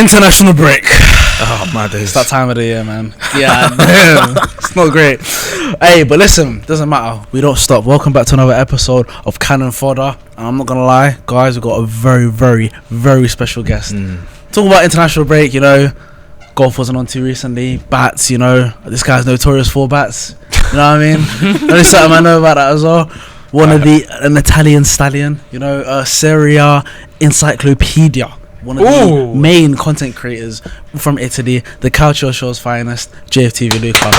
International break. Oh my days. It's that time of the year, man. Yeah, it's not great. Hey, but listen, doesn't matter. We don't stop. Welcome back to another episode of Cannon Fodder. And I'm not gonna lie, guys, we've got a very, very, very special guest. Talking about international break, you know, golf wasn't on too recently. Bats, you know, this guy's notorious for bats. You know what I mean? Only something I know about that as well. An Italian stallion, you know, Serie A encyclopedia. One of the main content creators from Italy, the Calcio Show's finest, JFTV Luca.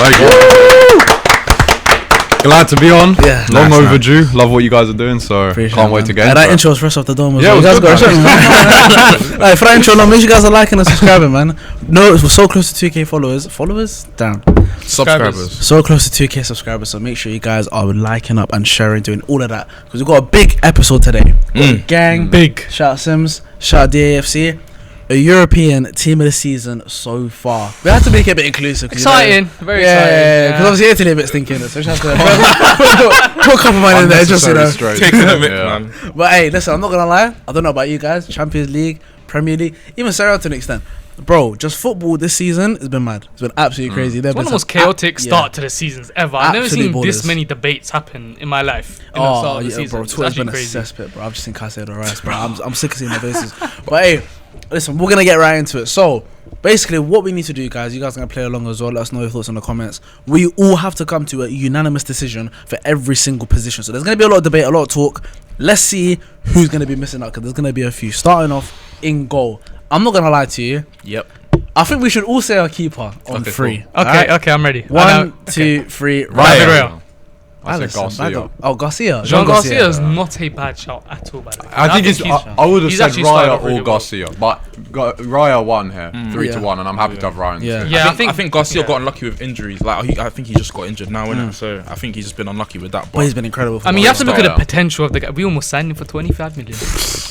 Glad to be on. Yeah, long overdue. Love what you guys are doing, so appreciate can't wait to get. That intro was fresh off the dome. Yeah, well. You guys got good, for that intro, make sure you guys are liking and subscribing, man. No, we're so close to 2K followers. Damn. Subscribers. So close to 2K subscribers, so make sure you guys are liking up and sharing, doing all of that, because we've got a big episode today. Gang, big. Shout out Sims, shout out DAFC. A European team of the season so far. We have to make it a bit inclusive. Exciting, very exciting. Yeah, because obviously Italy a bit stinking, so we have to put a couple of mine in there, just you know. Taking the mic, man. But hey, listen, I'm not gonna lie. I don't know about you guys. Champions League, Premier League, even Serie A to an extent. Bro, just football this season has been mad. It's been absolutely crazy. It's one of the most chaotic start to the seasons ever. I've never seen this many debates happen in my life. Oh, yeah, bro. Twitter's been a cesspit, bro. I've just seen Casado Rice, bro. I'm sick of seeing their faces. But hey, listen, we're gonna get right into it. So basically, what we need to do, guys, you guys are gonna play along as well. Let us know your thoughts in the comments. We all have to come to a unanimous decision for every single position. So there's gonna be a lot of debate, a lot of talk. Let's see who's gonna be missing out, because there's gonna be a few. Starting off in goal, I'm not gonna lie to you. Yep. I think we should all say our keeper on three. Cool. Okay, I'm ready. 1, 2, 3. Raya. I said Garcia. Oh, Garcia. Jean Garcia is not a bad shout at all, by the way. I think I would have said Raya or Garcia, well. but Raya won here, 3-1, and I'm happy to have Ryan. Yeah, I think Garcia got unlucky with injuries. Like I think he just got injured now, innit? So I think he's just been unlucky with that. But he's been incredible. I mean, you have to look at the potential of the guy. We almost signed him for 25 million.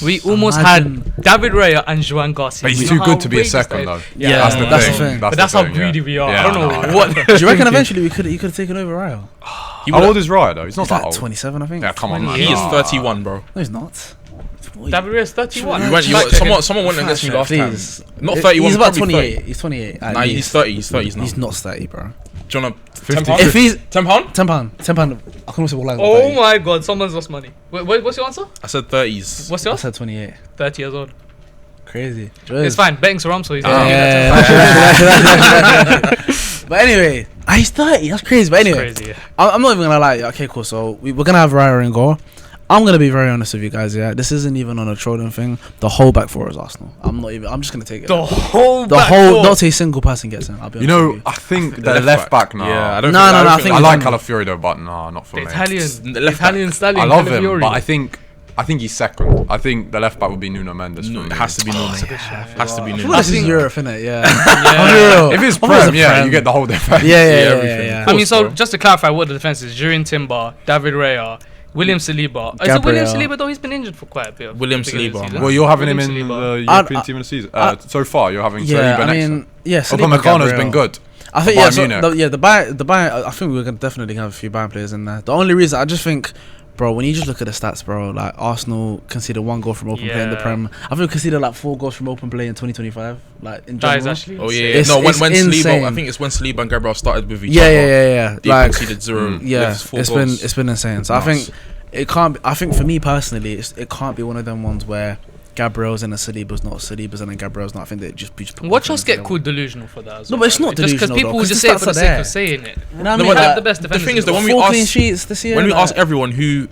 We almost had David Raya and Juan Garcia. But he's too good to be a second, though. Yeah, that's the thing. But that's how greedy we are. I don't know what. Do you reckon eventually he could have taken over Raya? How old is Raya though? He's not that old. 27, I think. Yeah, come on, man. He is 31, bro. No, he's not. David Raya is 31. Someone went against me last time. Not 31. He's about 28. He's 28. Nah, he's 30. He's 30 now. He's not 30, bro. Do you wanna £10? If he's £10? £10. I can also walk like. Oh my god, someone's lost money. Wait, what's your answer? I said 30s. What's I yours? said 28. 30 years old. Crazy. It's fine. Betting's around, so he's But anyway, he's 30. That's crazy. But anyway, crazy, yeah. I'm not even gonna lie. Okay, cool. So we're gonna have Raya in goal. I'm gonna be very honest with you guys. Yeah, this isn't even on a trolling thing. The whole back four is Arsenal. I'm just gonna take it. The whole. Not a single person gets in. I'll be honest with you. I think the left back now. Yeah, I don't. No, I think I like Calafiori though, but no, not for me. Italian stallion. I love him, but I think he's second. I think the left back would be Nuno Mendes. It has to be Nuno. Has to be Nuno. This is Europe, innit? Yeah. If it's Prem, you get the whole defense. Yeah. I mean, so just to clarify what the defense is: Jurin Timber, David Raya, William Saliba. Is it William Saliba though? He's been injured for quite a bit. William Saliba. Well, you're having him in the European team of the season. So far, you're having Saliba next. Upamecano's been good. I think the Bayern. I think we're gonna definitely have a few Bayern players in there. The only reason I just think, bro, when you just look at the stats, bro, like Arsenal conceded 1 goal from open play in the Prem. I think we conceded like 4 goals from open play in 2025. Like in general. Actually when Saliba, I think it's when Saliba and Gabriel started with each other. Yeah. They conceded 0. Yeah, it's been insane. So I think it can't. I think for me personally, it can't be one of them ones where Gabriel's and Saliba's not, Saliba's and then Gabriel's not. I think they just watch us get called delusional for that as well. No, but it's not delusional. Just because people will just say it for the sake of saying it. You know what I mean? The best defenders. The thing is that when we ask everyone who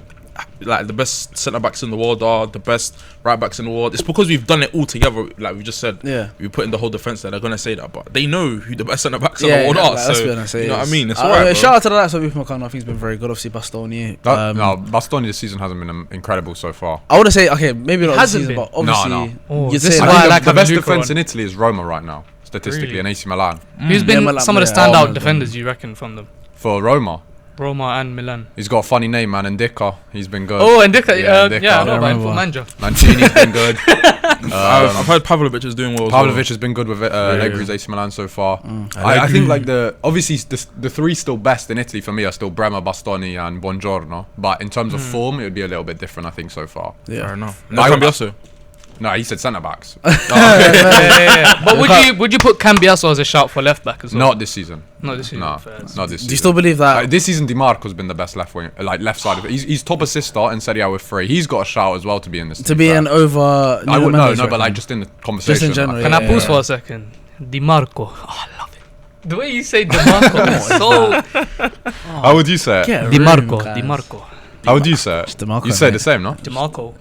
like the best centre backs in the world are, the best right backs in the world, it's because we've done it all together. Like we just said, we put in the whole defense there. They're gonna say that, but they know who the best centre backs in the world are. So you know what I mean? It's alright. Shout out to the likes of Upamecano. I think he's been very good. Obviously, Bastoni. Bastoni this season hasn't been incredible so far. I would say maybe not this season, but obviously, this is why I like the best defense in Italy is Roma right now, statistically, and AC Milan. Who's been some of the standout defenders you reckon from them? For Roma and Milan. He's got a funny name, man. Ndicka. He's been good. Oh, Ndicka. I know about him for Manja. Mancini's been good. I've heard Pavlovic is doing well. Pavlovic has been good with Allegri's AC Milan so far. I think like obviously the 3 still best in Italy for me are still Bremer, Bastoni, and Buongiorno. But in terms of form, it would be a little bit different, I think, so far. Yeah, fair enough. No, No, he said centre backs. But would you put Cambiasso as a shout for left back as well? Not this season. Not this season. No, not this season. Do you still believe that? This season, Dimarco's been the best left wing, like left side of it. He's top assister in Serie A with 3. He's got a shout as well to be in this. To be in over. I would no, but like just in the conversation. Just in general. Can I pause for a second? Dimarco. Oh, I love it. The way you say Dimarco is so. How would you say it? Dimarco. How would you say it? DeMarco, You say mate. the same, no? Dimarco.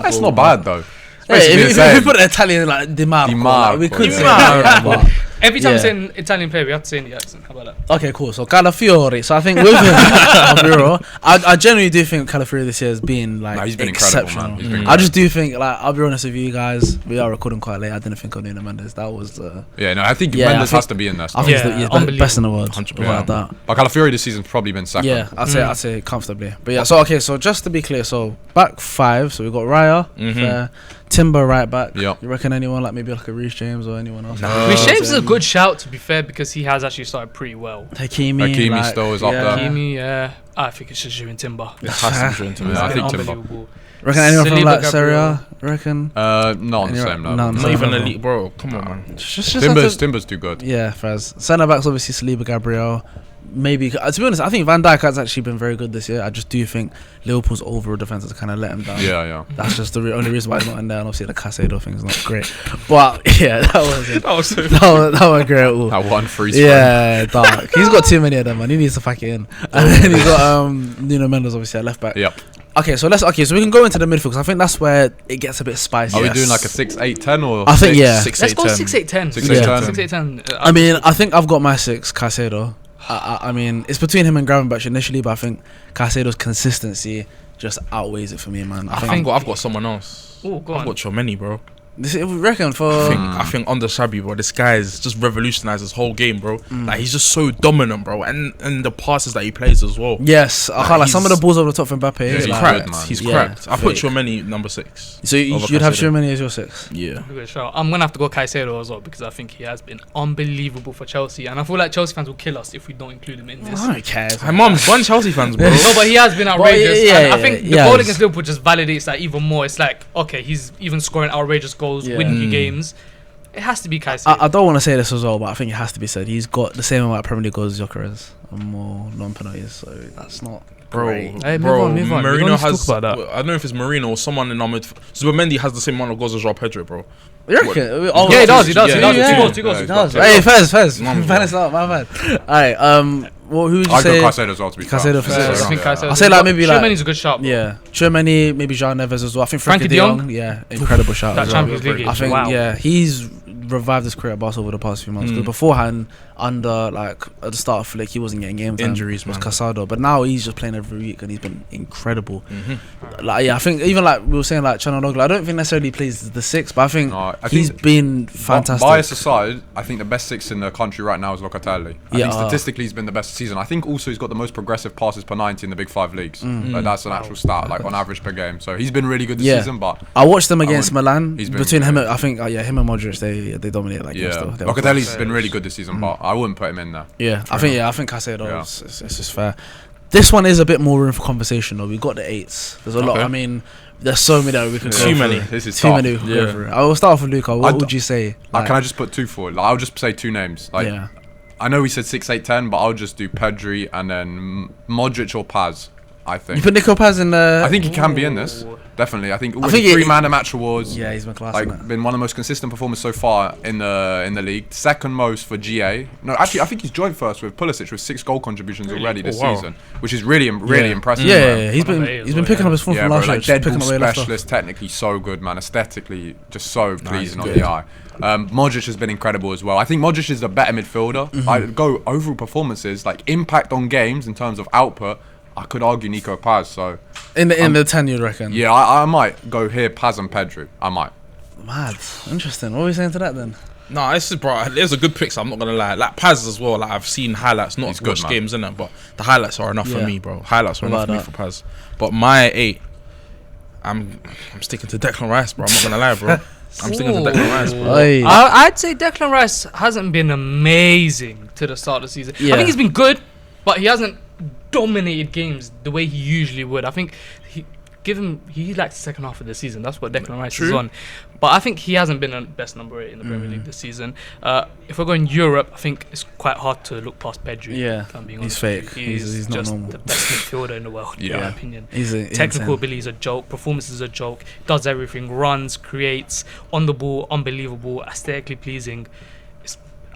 That's not bad though. Hey, if we put an Italian like Dimarco, like, we could say that, but Every time we say an Italian player, we have to say in the accent. How about that? okay, cool. So Calafiori. So I think with him, I genuinely do think Calafiori this year has been like He's been exceptional. incredible, man. I just do think, like, I'll be honest with you guys, we are recording quite late. I didn't think of Nuno Mendes. That was I think Mendes has to be in there. I think he's the best in the world. 100%. Without that. But Calafiori this season's probably been second. Yeah, I'd say comfortably. But yeah, so just to be clear, so back 5. So we got Raya, Timber right back. Yep. You reckon anyone like maybe like a Reece James or anyone else? Reece James is a good shout, to be fair, because he has actually started pretty well. Hakimi like, still is up there. Hakimi, I think it's just Juin Timber. It has to be Timber. I think Timber. Reckon anyone from like Saliba, Serie A? Reckon? Not on the same level. No, Not even elite, bro. Come on, man. Timber's too good. Yeah, Faz. Centre backs obviously Saliba, Gabriel. Maybe to be honest, I think Van Dijk has actually been very good this year. I just do think Liverpool's overall defense has kind of let him down. Yeah. That's just the only reason why he's not in there. And obviously the Caicedo thing is not great. But yeah, that was it. that was great. Ooh. That one free spin. Yeah, dark. He's got too many of them, man. He needs to pack it in. And then he's got Nuno Mendes obviously at left back. Yep. Okay, so we can go into the midfield because I think that's where it gets a bit spicy. Are we doing like a 6-8-10 or? I think yeah. 6-8-10? Let's go 6-8-10. 6-8-10. I mean, I think I've got my 6, Caicedo. I mean, it's between him and Gravenberch initially, but I think Caicedo's consistency just outweighs it for me, man. I think I've got someone else. Oh, go I've on. got Chomeni, bro. We reckon for. I think under Shabby, bro, this guy's just revolutionized his whole game, bro. Like he's just so dominant, bro, and the passes that he plays as well. Yes, I can't like some of the balls over the top from Mbappe. Yeah, he's like, cracked. man. He's cracked. I put Chomeni number 6. So you'd have Chomeni as your 6. Yeah. I'm gonna have to go Caicedo as well because I think he has been unbelievable for Chelsea, and I feel like Chelsea fans will kill us if we don't include him in this. I don't care. My mum's one Chelsea fans, bro. No, but he has been outrageous. Yeah, I think the goal against Liverpool just validates that even more. It's like, okay, he's even scoring outrageous goals, winning you games. It has to be Caicedo. I don't want to say this as well, but I think it has to be said. He's got the same amount of Premier League goals as Gyökeres and more non-penalties, so that's not great. Hey, move on. Marino has. I don't know if it's Marino or someone in our midfield. Zubimendi has the same amount of goals as Joao Pedro, bro. You reckon? Yeah, he does. He does. Two goals. Hey, Fez. Balance out, my bad. Alright, who would you say? I got Caicedo as well, to be fair. Caicedo for I six. think Caicedo. I'll say like maybe like Chouameni's a good shot. Yeah, Chouameni, maybe Jean Neves as well. I think Frankie de Jong. Yeah, incredible shot. That as well. Champions League. I think he's revived his career at Barca over the past few months. Because beforehand, under like at the start of Flick, he wasn't getting game time. Injuries, was man. Casado, but now he's just playing every week and he's been incredible. Like I think even like we were saying like Çalhanoğlu, I don't think necessarily plays the 6, but I think he's been fantastic. Bias aside, I think the best 6 in the country right now is Locatelli. I think statistically he's been the best season. I think also he's got the most progressive passes per 90 in the big 5 leagues. Like that's an actual stat, like on average per game. So he's been really good this season. But I watched them against Milan. He's Between him, I think him and Modric, they dominate like Locatelli's been really good this season, but I wouldn't put him in there. I think Caicedo it's just fair. This one is a bit more room for conversation though. We got the 8s. There's a lot. I mean, there's so many that we can go Too through. many. This is too tough. many. Go through. I will start off with Luca. What would you say? Can I just put 2 forward? Like, I'll just say 2 names. Like, I know we said 6, 8, 10, but I'll just do Pedri and then Modric or Paz. I think. You put Nico Paz in the... I think he can be in this. Definitely. I think 3 man of match awards. Yeah, he's been class. Like, been one of the most consistent performers so far in the league. Second most for GA. No, actually, I think he's joined first with Pulisic with 6 goal contributions already this season, which is really impressive. Yeah. He's been picking up his form from last year. Like dead ball specialist, technically so good, man. Aesthetically, just so pleasing on the eye. Modric has been incredible as well. I think Modric is the better midfielder. I go overall performances, like impact on games in terms of output. I could argue Nico Paz. So in the 10, you'd reckon? Yeah, I might go here, Paz and Pedri. I might. Mad, interesting. What are we saying to that then? No, this is bro. There's a good picks. I'm not gonna lie. Like Paz as well. Like I've seen highlights, not watched games in it, but the highlights are enough for me, bro. Highlights are enough for me for Paz. But my 8, I'm sticking to Declan Rice, bro. I'm not gonna lie, bro. I'm sticking to Declan Rice, bro. I'd say Declan Rice hasn't been amazing to the start of the season. I think he's been good, but he hasn't dominated games the way he usually would. I think give him. He likes the second half of the season. That's what Declan Rice is on. But I think he hasn't been the best number 8 in the Premier League this season. If we're going Europe, I think it's quite hard to look past Pedri. Yeah, if I'm being he's honest. fake. He's not just normal. the best midfielder in the world, in my opinion. He's Technical ability is a joke. Performance is a joke. Does everything. Runs, creates, on the ball, unbelievable, aesthetically pleasing.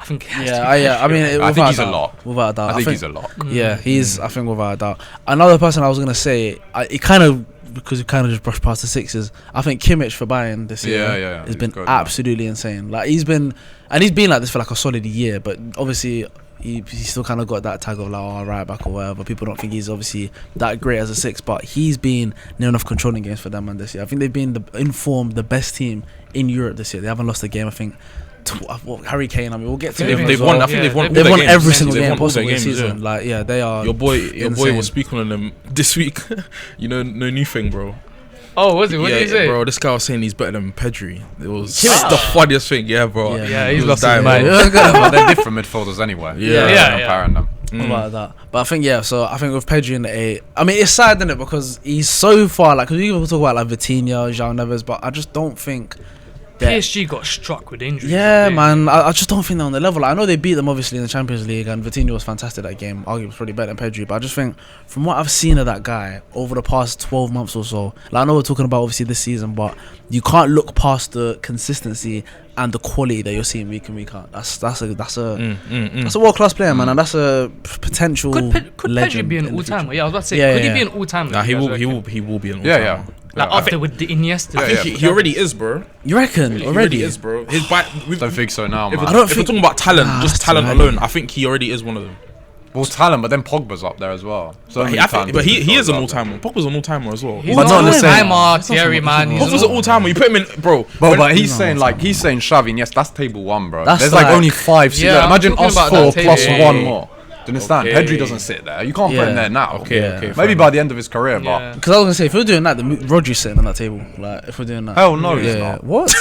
I think it has to be I mean, I think he's a lot. Without a doubt. I think he's a lot. Yeah, he's. I think without a doubt. Another person I was gonna say, it kind of, because you kind of just brushed past the Sixers. I think Kimmich for Bayern this year has been absolutely insane. Like he's been like this for like a solid year, but obviously he still kind of got that tag of like right back or whatever. People don't think he's obviously that great as a 6, but he's been near enough controlling games for them man this year. I think they've been the best team in Europe this year. They haven't lost a game. I think. Harry Kane. I mean, we'll get to them. They've won. I think they've won every single game possible this season. Like, yeah, they are. Your boy was speaking on them this week. No new thing, bro. Oh, was it? What did he say? Bro, this guy was saying he's better than Pedri. It was the funniest thing, bro. Yeah, he's lost his mind. But they're different midfielders anyway. Comparing them. About that. But I think so I think with Pedri in the 8, I mean it's sad, isn't it, because he's so far, like, because we talk about like Vitinha, João Neves, but I just don't think PSG got struck with injuries. Yeah, man. I just don't think they're on the level. Like, I know they beat them obviously in the Champions League, and Vitinha was fantastic that game. Arguably probably better than Pedri, but I just think from what I've seen of that guy over the past 12 months or so, like I know we're talking about obviously this season, but you can't look past the consistency and the quality that you're seeing week in week out. That's a world class player, man, and that's a potential. Could Pedri be an all timer? Yeah, I was about to say, could he be an all timer? Nah, he will be an all timer. Yeah. Like after with the Iniesta. I think he already is, bro. You reckon? He already is, bro. His don't think so now, man. If we're talking about talent, just talent alone, I think he already is one of them. Well, talent, but then Pogba's up there as well. So but he is an all-timer. Pogba's an all-timer as well. He's but not the same. Thierry, man. Pogba's an all-timer. You put him in, bro. But he's saying Xavi. Yes, that's table 1, bro. There's like only 5 seats. Yeah, imagine us 4 plus 1 more. Do you understand? Pedri doesn't sit there. You can't put him there now. Okay. Maybe by the end of his career, but because I was gonna say if we're doing that, Rodri's sitting on that table. Like if we're doing that, hell no, he's not. What?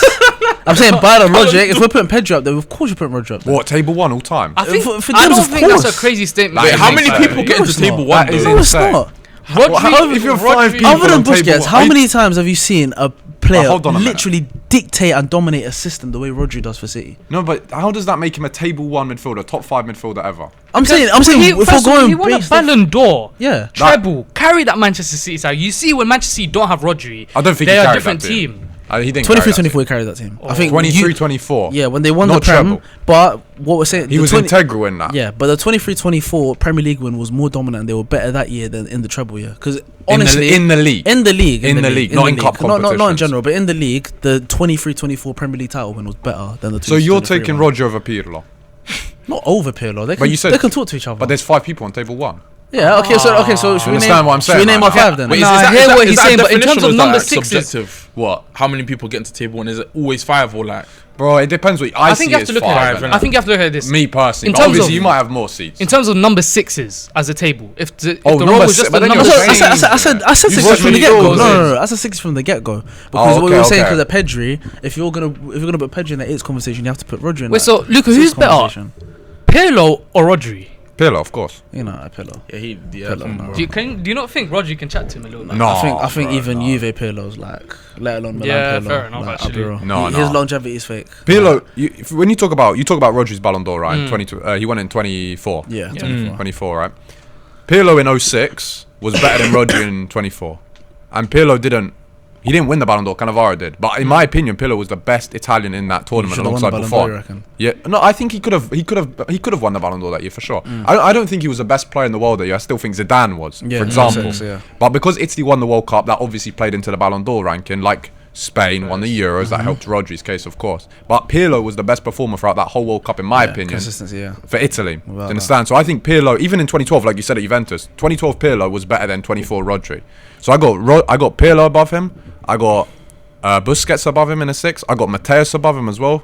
I'm saying by the logic, if we're putting Pedri up there, of course you're putting Rodri up there. What, table 1 all time? I don't think that's a crazy statement. Wait, how many people get into table 1? That is insane. If you're 5 people other than Busquets, how many times have you seen a player literally dictate and dominate a system the way Rodri does for City? No, but how does that make him a table 1 midfielder, top 5 midfielder ever? I'm saying if we're going, he won a Ballon d'Or, treble, that, carry that Manchester City side. You see, when Manchester City don't have Rodri, I don't think they're a different team. He didn't 23-24 he carried that team. I think 23-24. Yeah, when they won the Prem. Treble. But what we're saying, he was integral in that. Yeah, but the 23-24 Premier League win was more dominant. And they were better that year than in the treble year. Because honestly, in the league, not in cup competitions, not in general, but in the league, the 23-24 Premier League title win was better than the. So you're taking Rodri over Pirlo? Not over Pirlo. They can talk to each other. But there's 5 people on table 1. Yeah. Okay. So should we name what I'm saying? Should we name our 5 then? Wait, I hear what he's saying, but in terms of number 6, subjective. What? How many people get into table 1? Is it always 5 or like? Bro, it depends what I think you have to look at. I think you have to look at this. Me personally, but obviously you might have more seats. In terms of number 6s as a table, if the role was just the number 6, I said 6 from the get go. No, I said 6 from the get go. Because what we were saying, because of Pedri, if you're gonna put Pedri in the 8 conversation, you have to put Rodri in. Wait, so Luca, who's better, Pirlo or Rodri? Pirlo, of course. Pirlo. Yeah, Pirlo. Do you not think Rodri can chat to him a little bit? No, I think even Juve Pirlo's like, let alone Milan Pirlo. Yeah, fair enough. Like, actually, his longevity is fake. Pirlo, when you talk about Rodri's Ballon d'Or, right? 22, he won in 24. Yeah, 24, right? Pirlo in 06 was better than Rodri in 24, and Pirlo didn't win the Ballon d'Or. Cannavaro did, but in my opinion, Pirlo was the best Italian in that tournament alongside Buffon. Yeah, no, I think he could have won the Ballon d'Or that year for sure. I don't think he was the best player in the world that year. I still think Zidane was, for example. But because Italy won the World Cup, that obviously played into the Ballon d'Or ranking. Like Spain won the Euros, that helped Rodri's case, of course. But Pirlo was the best performer throughout that whole World Cup, in my opinion. Consistency, for Italy. Do you understand? So I think Pirlo, even in 2012, like you said at Juventus, 2012 Pirlo was better than 24 Rodri. So I got Pirlo above him. I got Busquets above him in a 6. I got Mateus above him as well.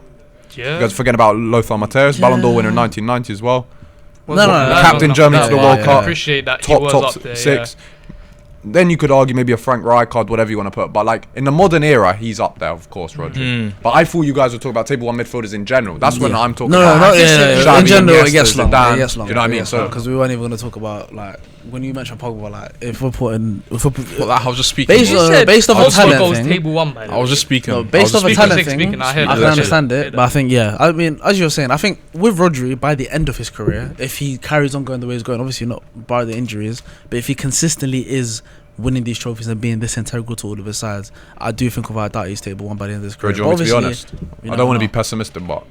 Yeah. You guys forgetting about Lothar Mateus, Ballon d'Or winner in 1990 as well. Captain Germany to the World Cup. I appreciate that. Top 6. Then you could argue maybe a Frank Rijkaard, whatever you want to put. But like in the modern era, he's up there, of course, Rodri. But I thought you guys were talking about table 1 midfielders in general. That's when I'm talking about. In general, it gets long. You know what I mean? So because we weren't even going to talk about like when you mention Pogba, like if we're Well, I was just speaking. based off a talent thing. Table one, by the I was way. just speaking. No, based off a talent thing, Speaking, I heard I can that. understand Yeah. it, but I think I mean, as you were saying, I think with Rodri by the end of his career, if he carries on going the way he's going, obviously not bar the injuries, but if he consistently is winning these trophies and being this integral to all of his sides, I do think without doubt he's table one by the end of his Bro, career. do you want me to be Obviously, honest? I don't want to be pessimistic, but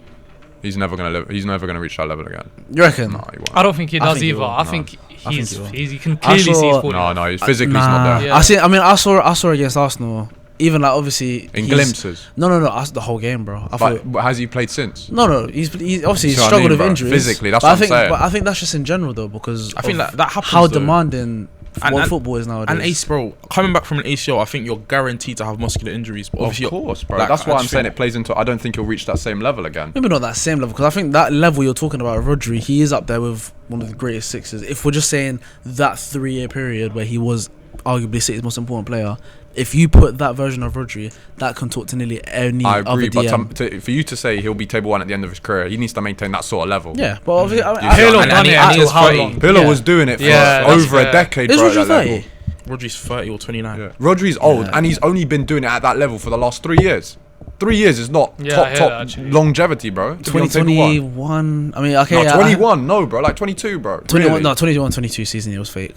he's never gonna reach that level again. You reckon? No, he won't. I don't think he does think he either. will. I No. think think he will. you can clearly see he's falling. No, he's physically he's not there. Yeah. I saw against Arsenal. Even like obviously In he's- glimpses. No, the whole game, bro. But has he played since? No, he's obviously See what I struggled mean, with bro? injuries. Physically, that's but what I I'm think, saying. But I think that's just in general though, because I think of that happens. how though. demanding And football is nowadays. And Ace, bro, coming back from an ACL, I think you're guaranteed to have muscular injuries. But obviously, Of course, bro. like, That's why I I'm just saying think- it plays into. I don't think he'll reach that same level again. Maybe not that same level, because I think that level you're talking about, Rodri, he is up there with one of the greatest sixes. If we're just saying that 3-year period where he was arguably City's most important player, if you put that version of Rodri, that can talk to nearly any I other agree, but DM. for you to say he'll be table one at the end of his career, he needs to maintain that sort of level. Yeah, but obviously, You I see Pirlo what I mean? done it and he until is how 30. long? Pirlo Yeah. was doing it for Yeah, over that's a decade, is bro. Rodri at that level. 30? Rodri's 30 or 29. Yeah. Rodri's old, Yeah. and he's only been doing it at that level for the last 3 years. 3 years is not Yeah, I hear that, top actually. longevity, bro. To be on table one. 2021. I mean, okay, No, 21, no, bro. Like 22, bro. 21, Really? no, 21-22 season, it was fake.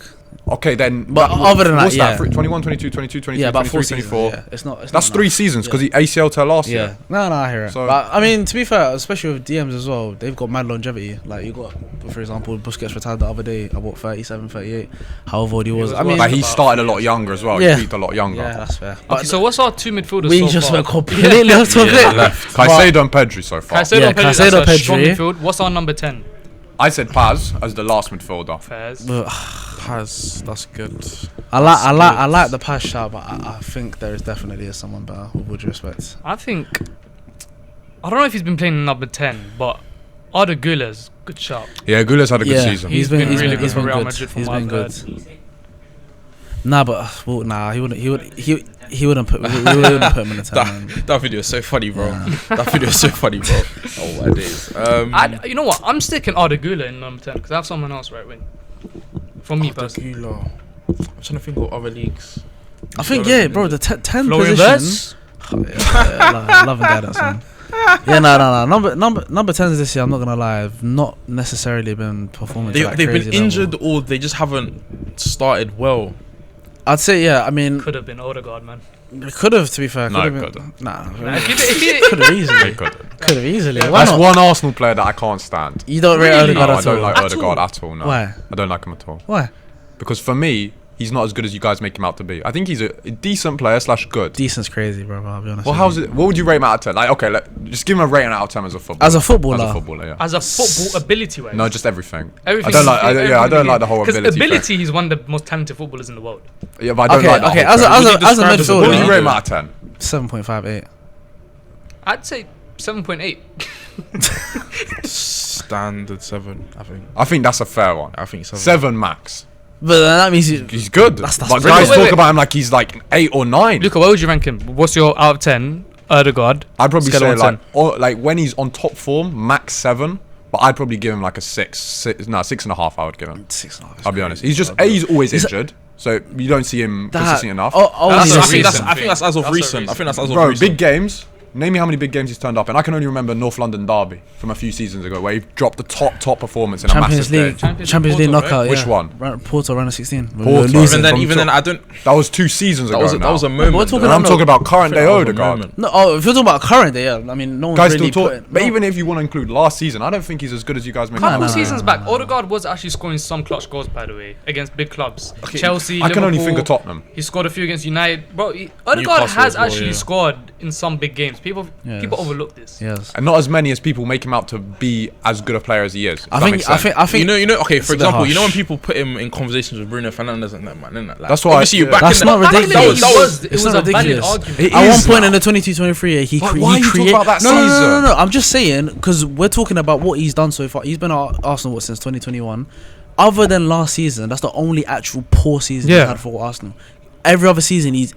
Okay, then. But other than that, what's yeah. 21, 22, 22, 23, Yeah, about 4 23, seasons. 24. Yeah. It's not That's 3 seasons because he ACL to last Yeah, year. no, I hear it. So- But I mean, to be fair, especially with DMs as well, they've got mad longevity. Like you got, for example, Busquets retired the other day. About 37, 38. However old he was. was I mean, Like he about started a 3 lot younger as well. Yeah. He peaked a lot younger. yeah, that's fair. Okay, But so what's our two midfielders we so just far? went completely off topic. Caicedo and Pedri so far. Caicedo Yeah, and Pedri, Caicedo, that's a strong Pedri. midfield. What's our number 10? I said Paz as the last midfielder. Fairs. Paz, that's good. I like the pass shot, but I think there is definitely someone better. With all due respect. I think I don't know if he's been playing number 10, but Arda Güler's good shout. Yeah, Gulas had a good season. He's been really good he's for been Real good. Madrid from He's what been I've good. heard. Nah, but he wouldn't put we wouldn't put him in the 10. man. That video is so funny, bro. That video is so funny, bro. Oh my days. You know what? I'm sticking Arda Güler in number 10 because I have someone else right wing. From me personally. I'm trying to think of other leagues. I think yeah, bro. The 10 Florian position. Yeah, love and guidance, man. Yeah, no. Number 10s this year. I'm not gonna lie. Have not necessarily been performing. to that They've been crazy injured level. or they just haven't started well. I'd say yeah. I mean, Could have been Odegaard, man. could have to be fair. No, Could it have been. couldn't. Nah, If he- could have easily. They couldn't. Could have easily. Why That's not? one Arsenal player that I can't stand. You don't rate Really? No, Odegaard I at don't all. like At Odegaard all? at all. No. Why? I don't like him at all. Why? Because for me, he's not as good as you guys make him out to be. I think he's a decent player / good. Decent's crazy, bro. I'll be honest. Well, with how's you. it? What would you rate him out of 10? Like, okay, just give him a rating out of 10 as a footballer. As a footballer. As a footballer, yeah. As a football ability wise. No, just everything. Everything. I don't like. I don't like the whole Because ability. ability, he's one of the most talented footballers in the world. thing. Yeah, but I don't Okay, like that. okay. whole As a thing. as Would a you as a describe as a What would midfielder, you rate him out of 10? 7.58. I'd say 7.8. Standard 7, I think. I think that's a fair one. I think 7. 7 max. But then that means He's good. That's but brilliant. guys Wait, talk wait. about him like he's like 8 or 9. Luca, where would you rank him? What's your out of 10? Odegaard. I'd probably Scale say of 10. like when he's on top form, max 7. But I'd probably give him like a 6.5. I would give him. 6.5. I'll be honest. He's just he's always injured, so you don't see him consistent enough. That's I a think recent that's as of thing. recent. I That's a think that's as of Bro, recent. big games. Name me how many big games he's turned up in. I can only remember North London Derby from a few seasons ago, where he dropped the top performance in a Champions massive League, game. Champions League Porto, knockout. right? Which yeah. one? Porto, round of 16. We Porto. were losing. Even then, I don't. That was 2 seasons ago. That was a now. moment. we're talking And I'm about- talking about current day That was a Odegaard. moment. No, if you're talking about current day, yeah. I mean, no one's Guys really still talk, putting. but no. even if you want to include last season, I don't think he's as good as you guys make him Couple out. seasons back, Odegaard was actually scoring some clutch goals, by the way, against big clubs. Okay. Chelsea, I can only Liverpool. think of Tottenham. He scored a few against United. Bro, Odegaard Newcastle has as well, actually yeah. scored in some big games. People Yes. overlook this. Yes. And not as many as people make him out to be as good a player as he is. if I that think. makes I sense. think. You know. Okay, it's for a bit example, you know when harsh. people put him in conversations with Bruno Fernandes and that man, innit? Like, That's why- obviously yeah. back That's in not the, Back in the ridiculous. day, it It's was not a valid ridiculous. argument. It At one is point now. in the 22-23, he But cre- why he are you talking create- about that no, no, season? no. I'm just saying because we're talking about what he's done so far. He's been at Arsenal since 2021. Other than last season, that's the only actual poor season Yeah. he's had for Arsenal. Every other season, he's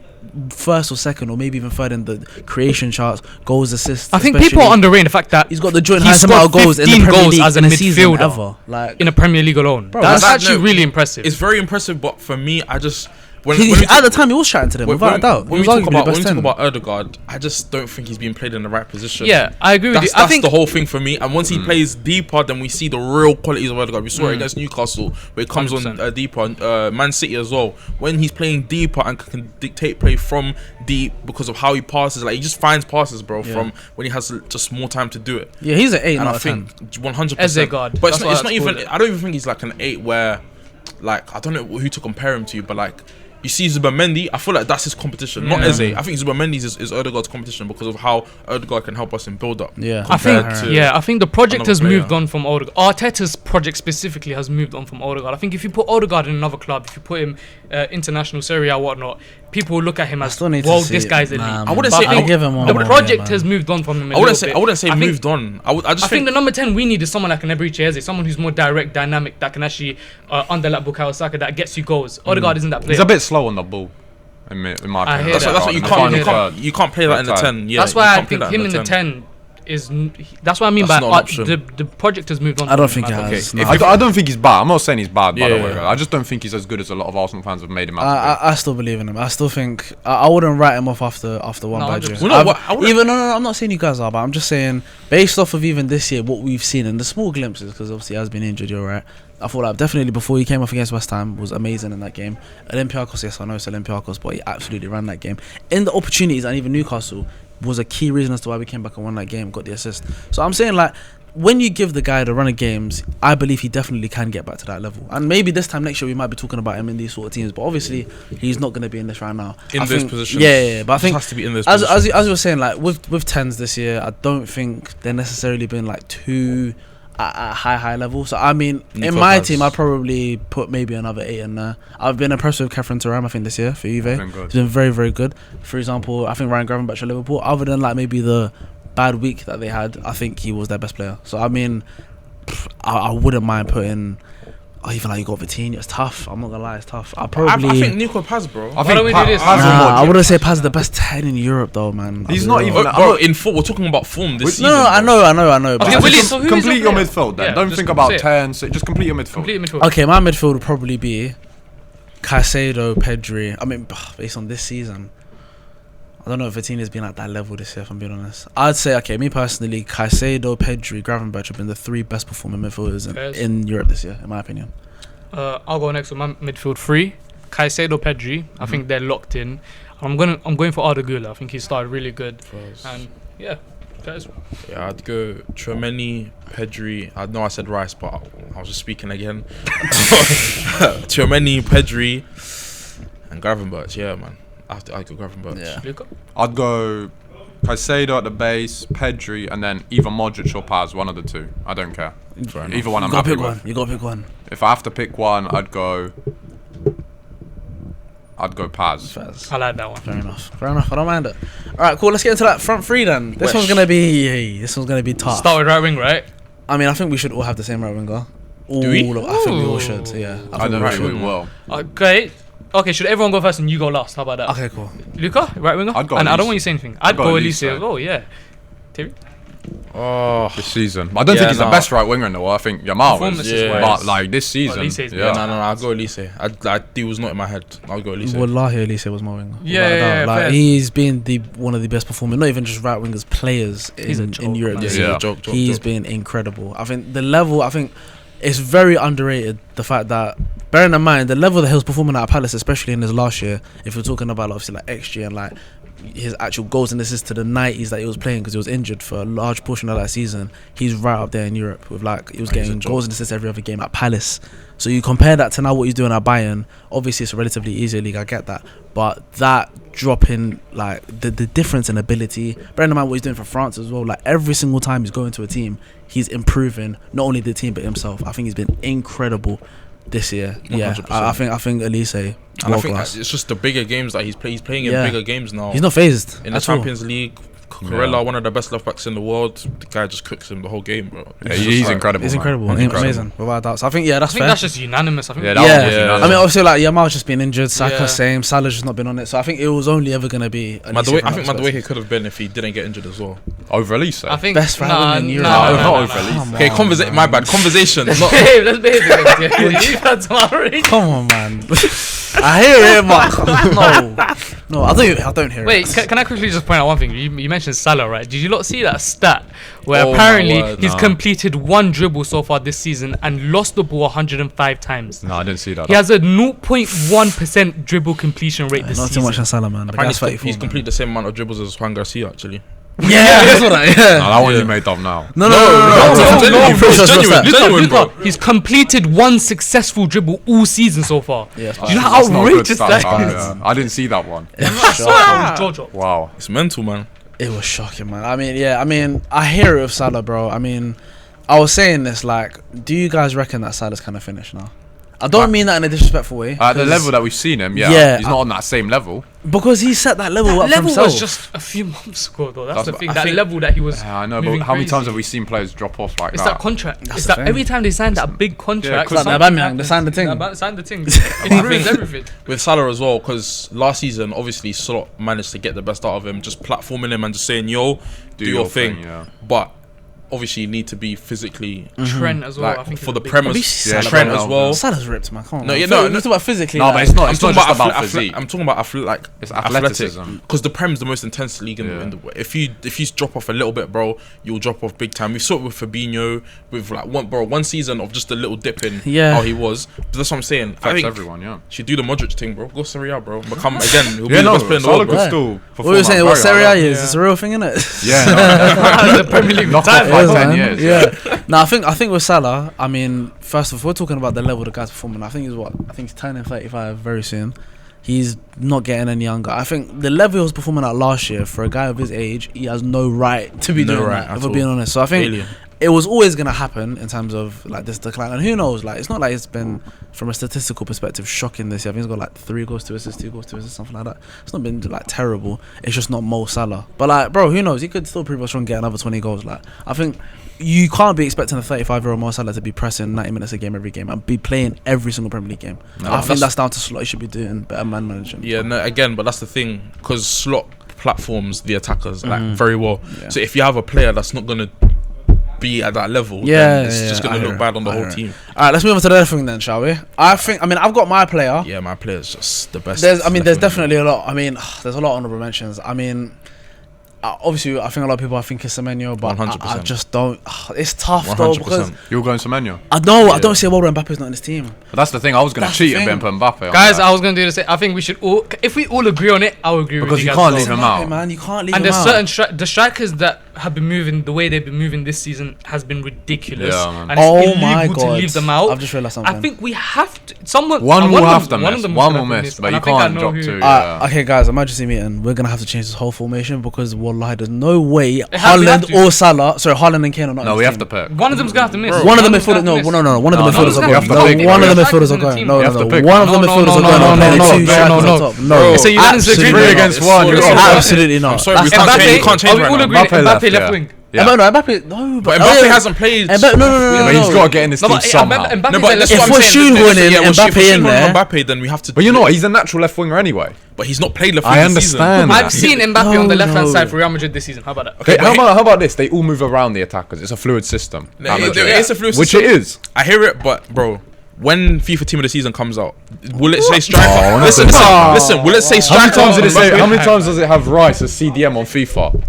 first or second or maybe even third in the creation charts, goals, assists. I think people are underrating the fact that he's got the joint highest amount of goals in the Premier League as a midfielder ever, like in a Premier League alone. Bro, that's actually really impressive. It's very impressive, but for me, I just. At the time, he was chatting to them, without a doubt. When we talk about Ødegaard, I just don't think he's being played in the right position. Yeah, I agree with you. I think the whole thing for me. And once he plays deeper, then we see the real qualities of Ødegaard. We saw it against Newcastle, where it comes 100%. On deeper. Man City as well. When he's playing deeper and can dictate play from deep because of how he passes, like he just finds passes, bro, from when he has just more time to do it. Yeah, he's an 8, and not I think 100%. Ødegaard. But it's not even. I don't even think he's like an 8 where, like, I don't know who to compare him to, but like. You see Zubamendi, I feel like that's his competition, not Eze. I think Zubamendi's is Ødegaard's competition because of how Ødegaard can help us in build-up. Yeah, I think the project has moved on from Ødegaard. Arteta's project specifically has moved on from Ødegaard. I think if you put Ødegaard in another club, if you put him international Serie A, whatnot, people will look at him as, well, this guy's elite. I wouldn't say I'll give him one. The project has moved on from him. I wouldn't say moved on. I think the number 10 we need is someone like an Eberechi Eze, someone who's more direct, dynamic, that can actually underlap Bukayo Saka, that gets you goals. Ødegaard isn't that player. He's a bit slow on the ball. In my opinion. That's what you can't play that in the 10. Yeah, that's why I think him in the 10 is. That's what I mean by the project has moved on. I don't think it has. Okay. I don't think he's bad. I'm not saying he's bad, by the way. I just don't think he's as good as a lot of Arsenal fans have made him out. I still believe in him. I still think I wouldn't write him off after one badge. I'm not saying you guys are, but I'm just saying based off of even this year what we've seen and the small glimpses, because obviously he has been injured. You're right. I thought that definitely before he came off against West Ham was amazing in that game. Olympiacos, yes, I know it's Olympiacos, but he absolutely ran that game. In the opportunities, and even Newcastle was a key reason as to why we came back and won that game, got the assist. So I'm saying, like, when you give the guy the run of games, I believe he definitely can get back to that level. And maybe this time next year we might be talking about him in these sort of teams, but obviously he's not going to be in this right now. In this position. Yeah, but I think has to be in this as you were saying, like with 10s this year, I don't think they're necessarily been like too at a high level. So I mean, in my team, I'd probably put maybe another 8 in there. I've been impressed with Catherine Thuram, I think, this year for Juve. He's been very, very good. For example, I think Ryan Gravenberch at Liverpool, other than like maybe the bad week that they had, I think he was their best player. So I mean, I wouldn't mind putting. Oh, even like you got Vitinha, it's tough. I'm not gonna lie, it's tough. I think Nico Paz, bro. Why don't we do this? I wouldn't say Paz is the best 10 in Europe, though, man. He's not even. Bro, in football, we're talking about form this season. No, I know. Okay, Willie, so complete your midfield then. Don't think about 10. So just complete your midfield. Okay, my midfield would probably be Caicedo, Pedri. I mean, based on this season, I don't know if Vitinha's been at that level this year, if I'm being honest. I'd say, okay, me personally, Caicedo, Pedri, Gravenberch have been the 3 best performing midfielders in Europe this year, in my opinion. I'll go next with my midfield 3. Caicedo, Pedri. I think they're locked in. I'm going for Arda Güler. I think he started really good. And yeah, guys. Yeah, I'd go Tchouaméni, Pedri. I know I said Rice, but I was just speaking again. Tchouaméni, Pedri, and Gravenberch. Yeah, man. I'd go Gravenberch. Yeah. Luca? I'd go Caicedo at the base, Pedri, and then either Modric or Paz, one of the two. I don't care. Either one I'm happy with. You gotta pick one. If I have to pick one, I'd go Paz. I like that one. Fair enough. I don't mind it. Alright, cool. Let's get into that front 3 then. This one's gonna be tough. Start with right wing, right? I mean, I think we should all have the same right winger. Do we? I think we all should. Yeah. I don't think we will. Okay, should everyone go first and you go last? How about that? Okay, cool. Luca, right winger? I'd go and Elise. I don't want you to say anything. I'd go Elise as well, yeah. Terry? Oh, this season. I don't think he's the best right winger in the world. I think Yamal is. Yeah. But like this season, I'll go Elise. He was not in my head. I'll go Elise. Wallahi, Elise was my winger. Yeah, like he's been one of the best performing, not even just right wingers, players in Europe. He's been incredible. I think the level. It's very underrated, the fact that, bearing in mind the level that he was performing at Palace, especially in his last year, if we're talking about obviously like XG and like his actual goals and assists to the 90s that he was playing, because he was injured for a large portion of that season, he's right up there in Europe with like, he was getting goals and assists every other game at Palace. So you compare that to now what he's doing at Bayern, obviously it's a relatively easier league, I get that, but that drop in, like the difference in ability, bearing in mind what he's doing for France as well, like every single time he's going to a team, he's improving not only the team but himself. I think he's been incredible this year. 100%. Yeah, I think Elise. And I think it's just the bigger games that he's playing in bigger games now. He's not phased in the Champions League. Corella, one of the best left backs in the world. The guy just cooks him the whole game, bro. Yeah, he's incredible. He's incredible. Amazing, without doubt. So I think that's fair. That's just unanimous. I think. Yeah. I mean, obviously, like Yamal's just been injured. Saka same. Salah's just not been on it. So I think it was only ever gonna be. I think Madueke could have been if he didn't get injured as well. Over Elise. I think best for Haaland in Europe. Not over Elise. Okay, my bad. Conversation. Let's behave. Come on, man. I hear it, but no, I don't hear it. Wait, can I quickly just point out one thing? You mentioned Salah, right? Did you not see that stat where apparently he's completed one dribble so far this season and lost the ball 105 times? No, I didn't see that. He has a 0.1% dribble completion rate this season. Not too much on Salah, man. He's completed the same amount of dribbles as Juan Garcia, actually. Yeah, that's what No, that one you made up now. No. Luca, he's completed one successful dribble all season so far. Yeah, do you know how outrageous that is? I didn't see that one. Wow, it's mental, man. It was shocking, man. I mean, I hear it with Salah, bro. I mean, I was saying this, like, do you guys reckon that Salah's kind of finished now? I don't mean that in a disrespectful way. At the level that we've seen him, he's not on that same level. Because he set that level up for himself. That level was just a few months ago, though. That's the thing. That level that he was. I know, but how many times have we seen players drop off like that? It's that contract. It's that every time they sign that big contract. It's like Aubameyang, they signed the thing. It ruins everything. With Salah as well, because last season, obviously, Slot managed to get the best out of him, just platforming him and just saying, yo, do your thing. But obviously, you need to be physically Trent as well. Like, I think for the premise. Trent as well. Salah's ripped, man. Come on. No, you're talking about physically. No, but it's not just about physique. I'm talking about it's athleticism. Because the Prem's the most intense league in the way. If you drop off a little bit, bro, you'll drop off big time. We saw it with Fabinho, with like one season of just a little dip in how he was. But that's what I'm saying. I think everyone, should do the Modric thing, bro. Go Serie A, bro. Become again. He'll be the best player in the world, bro. What are you saying? What Serie A is? It's a real thing, isn't it? Yeah. The Premier League knocked off by 10 years. Yeah. No, I think with Salah, I mean, first of all, we're talking about the level the guy's performing. I think he's turning 35 very soon. He's not getting any younger. I think the level he was performing at last year, for a guy of his age, he has no right to be doing that, if we're being honest. So I think it was always going to happen in terms of like this decline. And who knows, like, it's not like it's been, from a statistical perspective, shocking this year. I think he's got like 3 goals to assist, 2 goals to assist, something like that. It's not been like terrible. It's just not Mo Salah. But like, bro, who knows? He could still prove us wrong and get another 20 goals. Like, I think you can't be expecting a 35-year-old Mo Salah to be pressing 90 minutes a game every game and be playing every single Premier League game. No, I think that's down to Slot. He should be doing better man management. Yeah, no, again, but that's the thing, because Slot platforms the attackers like very well. Yeah. So if you have a player that's not gonna be at that level, then it's just gonna look bad on the whole team. Alright, let's move on to the other thing then, shall we? I've got my player. Yeah, my player's just the best. There's definitely a lot. I mean, there's a lot of honorable mentions. I mean, obviously, I think a lot of people I think it's Semenyo, but I just don't. It's tough 100%. Though, because you're going Semenyo. I don't see a world where Mbappe's not in this team. But that's the thing. I was going to cheat a bit and put Mbappe. Guys, I was going to do the same. I think we should all, if we all agree on it, I'll agree with you. Because you can't leave him out, man. You can't leave him out. And there's certain the strikers that have been moving, the way they've been moving this season has been ridiculous. Yeah, man. And it's illegal to leave them out. I've just realised something. I think we have to. Someone. One will have to miss. One will miss, but you can't drop 2. Okay, guys, emergency meeting. We're going to have to change this whole formation because wallahi, there's no way Haaland or Salah, Haaland and Kane are not. No, we have to pick. One of them's gonna have to miss. One of the midfielders, no. One of the midfielders are going. One of the midfielders are going. No. One of the midfielders are going. No. So you didn't agree 3 against 1. Absolutely not. I'm sorry, we can't change right now. Mbappe left wing. Yeah. Mbappe, but Mbappe hasn't played. No. But he's got to get in this team somehow. No, but if we're shoehorning Mbappe in there, Mbappe, then we have to. But you know what? He's a natural left winger anyway. But he's not played left winger. I understand. I've seen Mbappe on the left hand side for Real Madrid this season. How about that? Okay, how about this? They all move around the attackers. It's a fluid system. It's a fluid system. Which it is. I hear it, but bro, when FIFA Team of the Season comes out, will it say striker? Listen. Will it say striker? How many times does it have Rice as CDM on FIFA?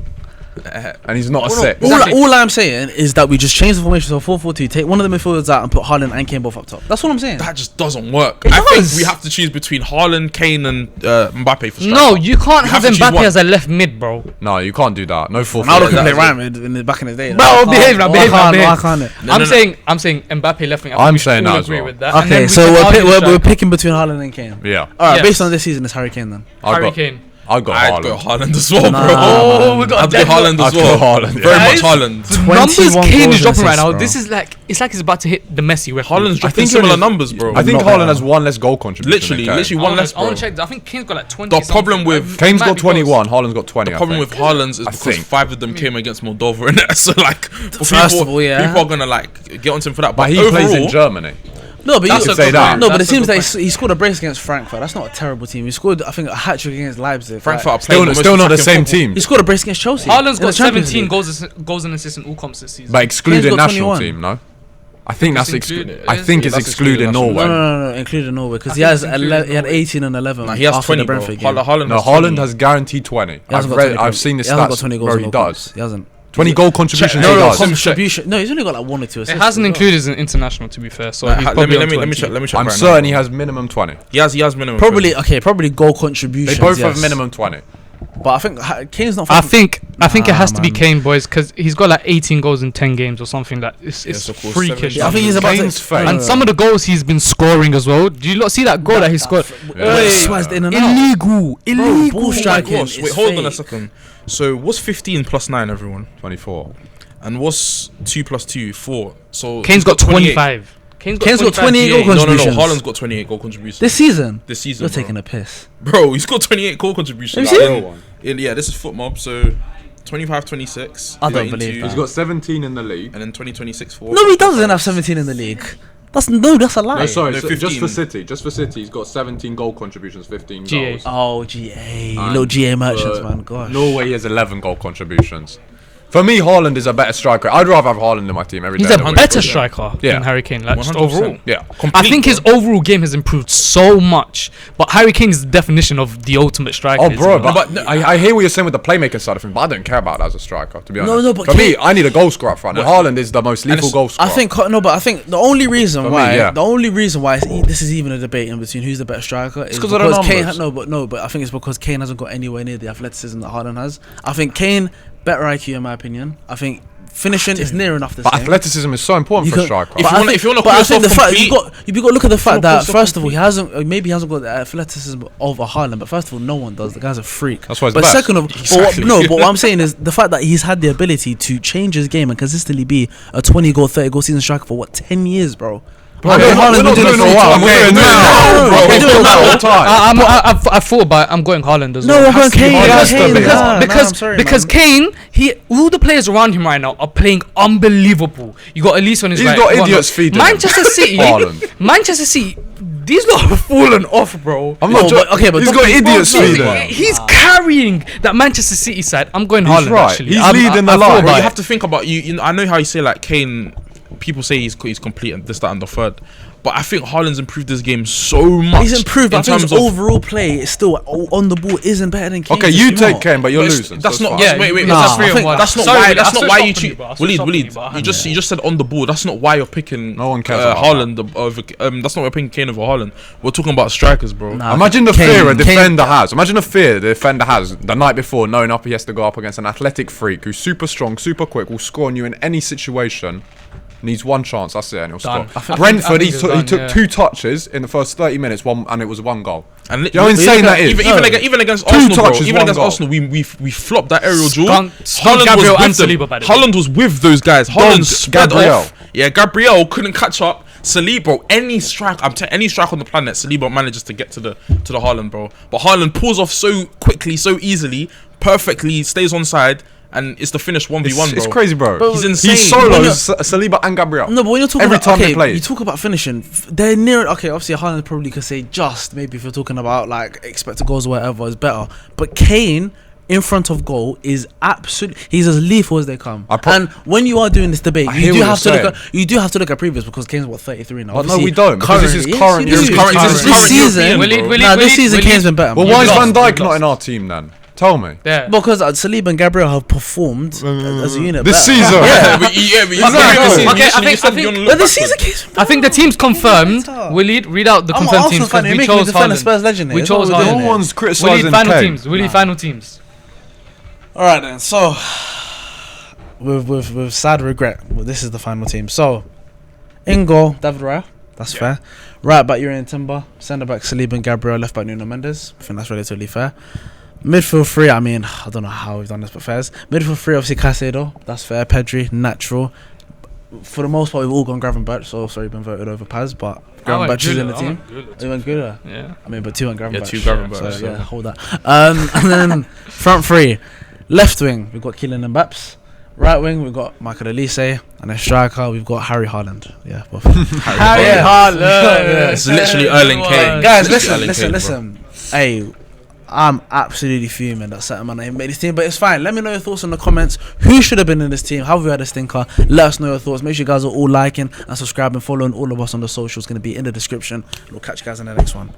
And he's not a 6. All I'm saying is that we just change the formation to a 4-4-2, take one of the midfielders out and put Haaland and Kane both up top. That's what I'm saying. That just doesn't work. I think we have to choose between Haaland, Kane and Mbappe for striker. No, you can't have Mbappe as a left mid, bro. No, you can't do that. No 4-4-2. Ronaldo can play right mid back in the day. Bro, behave now. I can't. I'm saying Mbappe left wing. I'm saying that as well. Okay, so we're picking between Haaland and Kane. Yeah. Alright, based on this season, it's Harry Kane then. Harry Kane. I'd go I'd go Haaland. Haaland as well, Nah, bro. man. we got I'd go Haaland as I'd go well. Haaland, Very yeah. much Haaland. The numbers 21 Kane goals is dropping and right now. assists, This is like it's he's about to hit the Messi record. Haaland's I dropping think similar only- numbers, bro. I think Not Haaland bad. has one less goal contribution. Literally one less, I bro. want to check. I think Kane's got like 20. The problem with- Kane's got 21. Haaland's got 20. The problem with Haaland's is because think. 5 of them came against Moldova in it. So like, First of all, yeah. people are gonna like get onto him for that. But he overall, plays in Germany. No, but That's you a say good that. point. No, but it That's a seems good that point. he scored a brace against Frankfurt. That's not a terrible team. He scored, I think, a hat trick against Leipzig. Frankfurt Like, are playing the most Still not the attacking same football. team. he scored a brace against Chelsea. Haaland's in the got Champions 17 League. goals and assists in all comps this season. But excluding Kane's got national 21. team, no? I think that's included. I think it's That's excluding excluding Norway. No, including Norway, because I he think has it's including he had Norway. 18 and 11. Nah, he has after 20, the bro. Brentford game. Haaland No, has Haaland 20. has guaranteed 20. He hasn't I've got read, 20 I've seen the He hasn't got stats 20 goals where in he all does. comps. He hasn't. 20 goal contributions. No, he no, does. Contribution. No, he's only got like 1 or 2 assists. It hasn't as well. included as an international, to be fair. So Like, he's let probably me on let me 20. check. Let me check. I'm right certain now, he bro. has minimum 20. He has minimum. Probably probably goal contributions. They both yes. have minimum 20. But I think Kane's not. I think it has to be man. Kane, boys, because he's got like 18 goals in 10 games or something. That it's Yes, of course, freakish. 17. I think he's about Kane's to. fake. And some of the goals he's been scoring as well. Do you not see that goal that he scored? Smashed in and out. Illegal. Ball Oh my striking. gosh! is Wait, hold on a fake. second. So what's 15 plus 9, everyone? 24. And what's 2 plus 2? 4. So Kane's got 28. 25. Kane's got 28 goal No, no, no. contributions. Haaland's got 28 goal contributions This season. this season. You're bro. taking a piss. Bro, he's got 28 goal contributions. Have you seen? Real one. Yeah, this is Foot Mob. So 25, 26. I don't 32, believe that. He's got 17 in the league. And then 20, 26, 4. No, he doesn't have 17 in the league. That's a lie. No, sorry, No, so just 15. for City. Just for City, he's got 17 goal contributions, 15 GA. goals. Oh, GA. And Little GA merchants, for man. Gosh. Norway has 11 goal contributions. For me, Haaland is a better striker. I'd rather have Haaland in my team every day. He's a of the week. better striker Yeah. than Harry Kane. Like just 100%. overall. Yeah. I think his overall game has improved so much, but Harry Kane is the definition of the ultimate striker. Oh, bro, isn't he? but I hear what you're saying with the playmaker side of things, but I don't care about that as a striker, to be honest. no, but for me, Kane- I need a goal scorer up front, and Haaland is the most lethal it's- goal scorer. I think no, but I think the only reason For me, why yeah. this is even a debate in between who's the better striker is 'cause of the because Kane. numbers. But I think it's because Kane hasn't got anywhere near the athleticism that Haaland has. I think Kane better IQ in my opinion. I think finishing is near enough the But same. athleticism is so important for a striker. If you wanna- if you wanna but call I think the yourself fact you complete- got to look at the fact that yourself first of all complete. he hasn't maybe he hasn't got the athleticism of a Haaland, but first of all no one does. The guy's a freak. That's why he's But best. second of Exactly. but what I'm saying is the fact that he's had the ability to change his game and consistently be a 20 goal, 30 goal season striker for what 10 years, bro. Bro, I know we're Haaland's not been doing doing it for it a while. all the time. I'm We're doing doing it it now, now, bro. bro. We're doing it all now. the time. I thought about it. I'm going Haaland as well. No, I'm going to be Kane. Haaland. Has to Kane, be. nah, I'm because sorry, because man. Kane, all the players around him right now are playing unbelievable. You got Elise on his He's right. got whatnot. idiots feeding him. Manchester City. Haaland. Manchester City. These lot have fallen off, bro. I'm No, not but- okay, but he's don't got be- idiots no, feeding no, him. He's carrying that Manchester City side. I'm going He's Haaland right. actually. He's I'm- leading the I line. thought Bro, about you it. have to think about you know, I know how you say like Kane. People say he's complete and this, that, and the third. But I think Haaland's improved his game so much. He's improved, but I in think his terms of. overall play is still on the ball isn't better than Kane. Okay, It's you not. take Kane, but you're But it's- losing. That's so it's not. fine. Yeah, wait. nah, That's I three think and one. That's not Sorry, why. I That's not switched why up you on you, choose. bro. I switched up on you, bro. You just said on the ball. That's not why you're picking. No one cares about Haaland over. That's not why you're picking Kane over Haaland. We're talking about strikers, bro. Nah, Imagine the Kane- fear a Kane- defender has. Imagine the fear the defender has the night before, knowing up he has to go up against an athletic freak who's super strong, super quick, will score on you in any situation. Needs one chance, that's it, and he'll Done. score. I Brentford, think he it's took done, yeah. 2 touches in the first 30 minutes, and it was 1 goal. And You know how insane that is? Even against Two Arsenal, bro. touches, Even one against goal. Arsenal, we flopped that aerial duel. Skunked Gabriel and them. Saliba, by the way. Haaland was with those guys. Haaland spread Gabriel. off. Yeah, Gabriel couldn't catch up. Saliba, any strike on the planet, Saliba manages to get to the Haaland, bro. But Haaland pulls off so quickly, so easily, perfectly, stays on side. And it's the finish 1v1, bro. It's crazy, bro. He's insane. He solos Saliba and Gabriel. No, but when you're talking Every about time they okay, play. you talk about finishing. They're near. Okay, obviously Haaland probably could say just maybe if you're talking about like expected goals or whatever is better. But Kane in front of goal is absolutely. He's as lethal as they come. And when you are doing this debate, I you hear do what have you're to look saying. at. You do have to look at previous because Kane's what 33 now. But no, Obviously, we don't, because this is current- Yes, this you is do. current- this is This current season. European, bro. Nah, this season Kane's been better. Well, man. why is lost, Van Dijk you not in lost. our team then? Tell me. Yeah. Because Saliba and Gabriel have performed as a unit. This better. season. Yeah, but you Okay, I think- But this season Kane's been I think the team's confirmed. Willie, read out the I'm an confirmed Arsenal teams fan. because You're we making me chose defend a Haaland. Spurs legend. We That's what chose we're Haaland. doing No here. one's Willie, criticising final Kane. teams. Willie, final teams. All right then. So, with sad regret, well, this is the final team. So, in goal, David Raya. That's fair. Right back, Urian Timber. Centre back, Saliba and Gabriel. Left back, Nuno Mendes. I think that's relatively fair. Midfield 3, I mean, I don't know how we've done this, but fairs. Midfield 3, obviously Caicedo, that's fair. Pedri, natural. For the most part, we've all gone Gravenberch, so sorry, been voted over Paz, but Gravenberch is in the team. You went Gula? Yeah. I mean, but 2 went Gravenberch. Yeah, 2 Gravenberch. So, yeah, hold that. And then front 3, left wing, we've got Kylian Mbappé. Right wing, we've got Michael Elise, and then striker, we've got Harry Haaland. Yeah, Harry Haaland. Yeah. It's literally Erling Kane. Guys, listen. Hey, I'm absolutely fuming that certain man ain't made this team, but it's fine. Let me know your thoughts in the comments. Who should have been in this team? How have you had a stinker? Let us know your thoughts. Make sure you guys are all liking and subscribing, following all of us on the socials. Going to be in the description. We'll catch you guys in the next one.